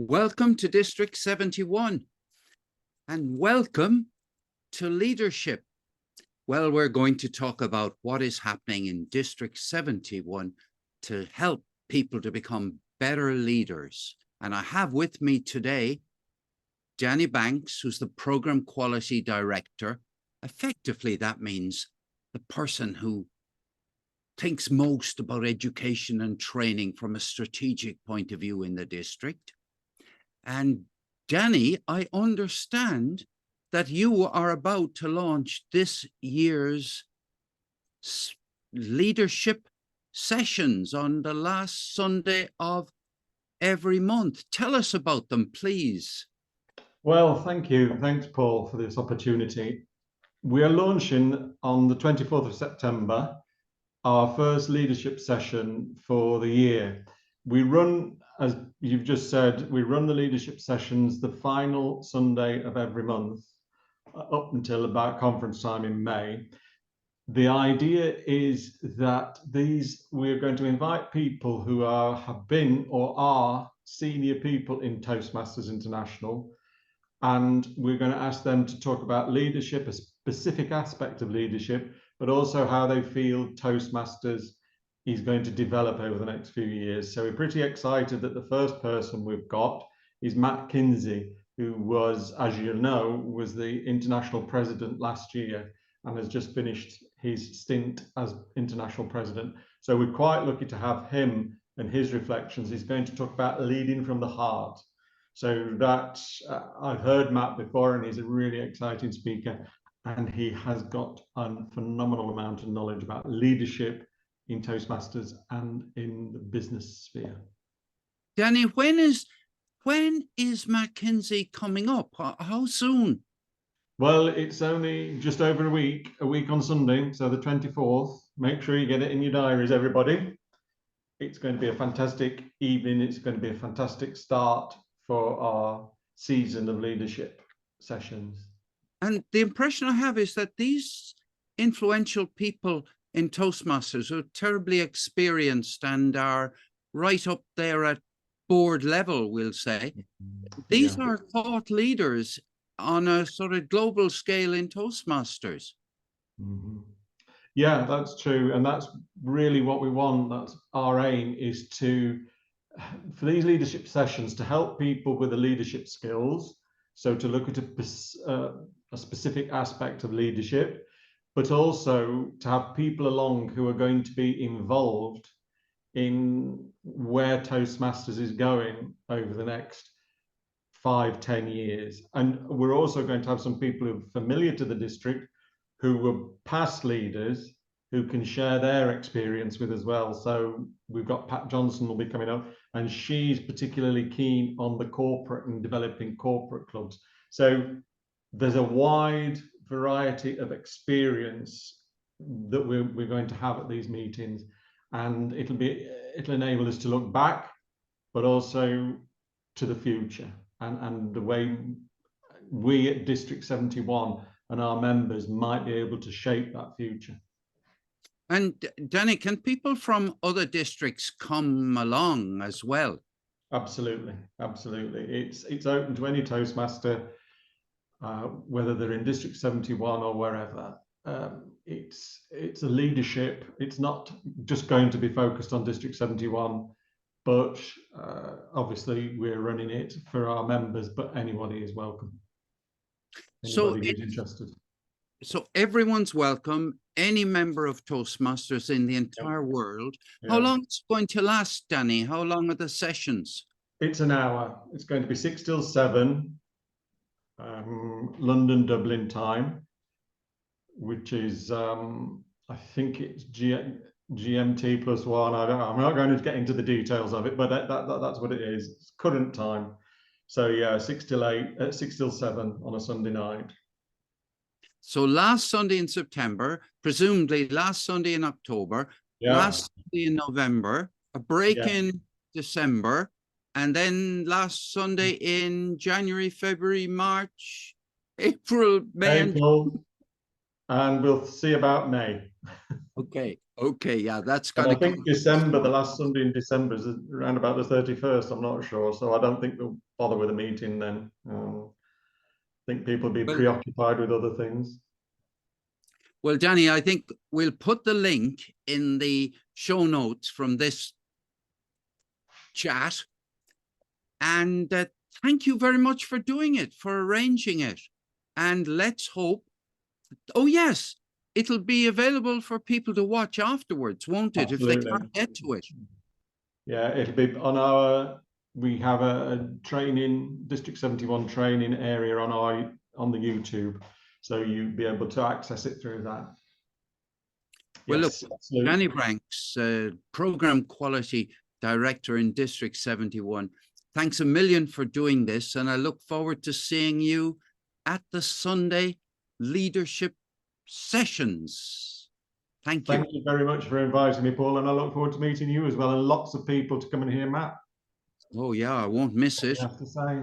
Welcome to District 71 and welcome to leadership. Well, we're going to talk about what is happening in District 71 to help people to become better leaders. And I have with me today Danny Banks, who's the Program Quality Director. Effectively, that means the person who thinks most about education and training from a strategic point of view in the district. And Danny, I understand that you are about to launch this year's leadership sessions on the last Sunday of every month. Tell us about them, please. Well, thank you. Thanks, Paul, for this opportunity. We are launching on the 24th of September, our first leadership session for the year. We run, as you've just said, we run the leadership sessions the final Sunday of every month up until about conference time in May. The idea is that we're going to invite people who have been or are senior people in Toastmasters International, and we're going to ask them to talk about leadership, a specific aspect of leadership, but also how they feel Toastmasters is going to develop over the next few years. So we're pretty excited that the first person we've got is Matt Kinsey, who was, as you know, was the international president last year and has just finished his stint as international president. So we're quite lucky to have him and his reflections. He's going to talk about leading from the heart. So that I've heard Matt before, and he's a really exciting speaker, and he has got a phenomenal amount of knowledge about leadership in Toastmasters and in the business sphere. Danny, when is Matt Kinsey coming up? How soon? Well, it's only just over a week on Sunday, so the 24th. Make sure you get it in your diaries, everybody. It's going to be a fantastic evening. It's going to be a fantastic start for our season of leadership sessions. And the impression I have is that these influential people in Toastmasters are terribly experienced and are right up there at board level, we'll say. These are thought leaders on a sort of global scale in Toastmasters. Mm-hmm. Yeah, that's true. And that's really what we want. That's our aim, is for these leadership sessions to help people with the leadership skills. So to look at a specific aspect of leadership, but also to have people along who are going to be involved in where Toastmasters is going over the next 5-10 years. And we're also going to have some people who are familiar to the district, who were past leaders, who can share their experience with as well. So we've got Pat Johnson will be coming up, and she's particularly keen on the corporate and developing corporate clubs. So there's a wide variety of experience that we're going to have at these meetings, and it'll enable us to look back, but also to the future, and the way we at District 71 and our members might be able to shape that future. And Danny, can people from other districts come along as well? Absolutely. It's open to any Toastmaster, whether they're in District 71 or wherever. It's a leadership. It's not just going to be focused on District 71, but obviously we're running it for our members, but anybody is welcome. Anybody who's interested. So everyone's welcome, any member of Toastmasters in the entire world. How long is it going to last, Danny? How long are the sessions? It's an hour. It's going to be 6 till 7, London, Dublin time, which is, I think it's GMT plus 1. I'm not going to get into the details of it, but that's what it is. It's current time. So yeah, 6 till 7 on a Sunday night. So last Sunday in September, presumably last Sunday in October, last Sunday in November, a break in December, and then last Sunday in January, February, March, April, May. April, and we'll see about May. Okay. Okay, yeah, that's And going I to think come. December, the last Sunday in December is around about the 31st, I'm not sure. So I don't think we'll bother with a meeting then. I think people will be Well, preoccupied with other things. well, Danny, I think we'll put the link in the show notes from this chat. And thank you very much for doing it, for arranging it. And let's hope, oh yes, it'll be available for people to watch afterwards, won't it? Absolutely. If they can't get to it. Yeah, it'll be on our, we have a training, District 71 training area on the YouTube. So you'll be able to access it through that. Well, Yes, look, absolutely. Danny Branks, Program Quality Director in District 71. Thanks a million for doing this. And I look forward to seeing you at the Sunday leadership sessions. Thank you. Thank you very much for inviting me, Paul. And I look forward to meeting you as well, and lots of people to come and hear Matt. Oh, yeah, I won't miss it. I have to say.